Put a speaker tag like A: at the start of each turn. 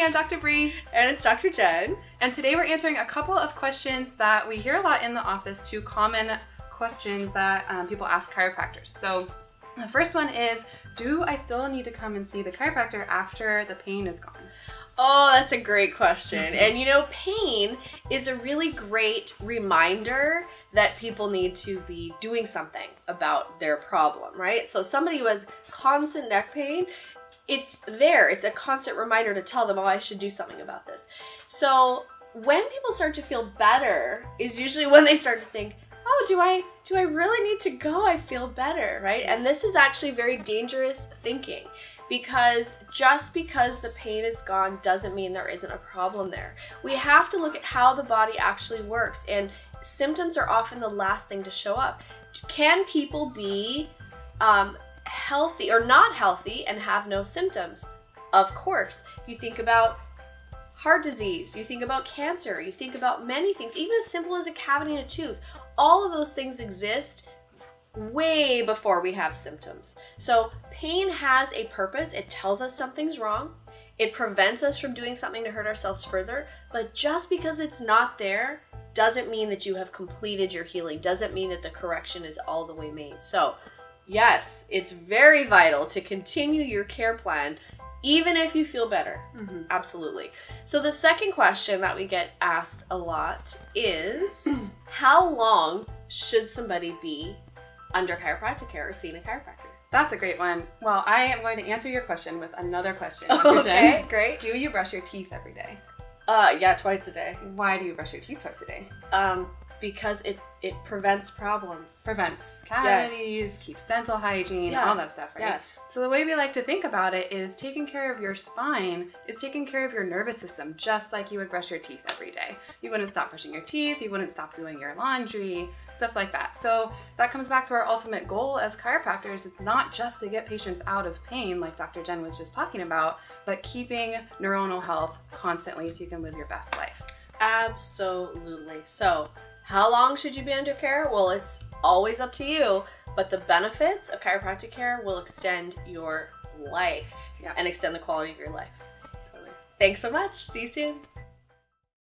A: I'm Dr. Bree.
B: And it's Dr. Jen.
A: And today we're answering a couple of questions that we hear a lot in the office, two common questions that people ask chiropractors. So the first one is, do I still need to come and see the chiropractor after the pain is gone?
B: Oh, that's a great question. And you know, pain is a really great reminder that people need to be doing something about their problem, right? So somebody who has constant neck pain, it's there. It's a constant reminder to tell them, oh, I should do something about this. So when people start to feel better is usually when they start to think, oh, do I really need to go? I feel better, right? And this is actually very dangerous thinking, because just because the pain is gone doesn't mean there isn't a problem there. We have to look at how the body actually works, and symptoms are often the last thing to show up. Can people be healthy or not healthy and have no symptoms? Of course. You think about heart disease, you think about cancer, you think about many things, even as simple as a cavity in a tooth. All of those things exist way before we have symptoms. So pain has a purpose. It tells us something's wrong. It prevents us from doing something to hurt ourselves further. But just because it's not there doesn't mean that you have completed your healing, doesn't mean that the correction is all the way made. So yes, it's very vital to continue your care plan even if you feel better. Mm-hmm. Absolutely. So the second question that we get asked a lot is, how long should somebody be under chiropractic care or seeing a chiropractor?
A: That's a great one. Well, I am going to answer your question with another question.
B: Okay,
A: Jen.
B: great.
A: Do you brush your teeth every day?
B: Yeah, twice a day.
A: Why do you brush your teeth twice a day?
B: Because it prevents problems.
A: Prevents cavities,
B: Yes.
A: keeps dental hygiene,
B: Yes.
A: all that stuff, right?
B: Yes.
A: So the way we like to think about it is taking care of your spine is taking care of your nervous system, just like you would brush your teeth every day. You wouldn't stop brushing your teeth, you wouldn't stop doing your laundry, stuff like that. So that comes back to our ultimate goal as chiropractors. It's not just to get patients out of pain, like Dr. Jen was just talking about, but keeping neuronal health constantly so you can live your best life.
B: Absolutely. So how long should you be under care? Well, it's always up to you, but the benefits of chiropractic care will extend your life and extend the quality of your life. Totally. Thanks so much. See you soon.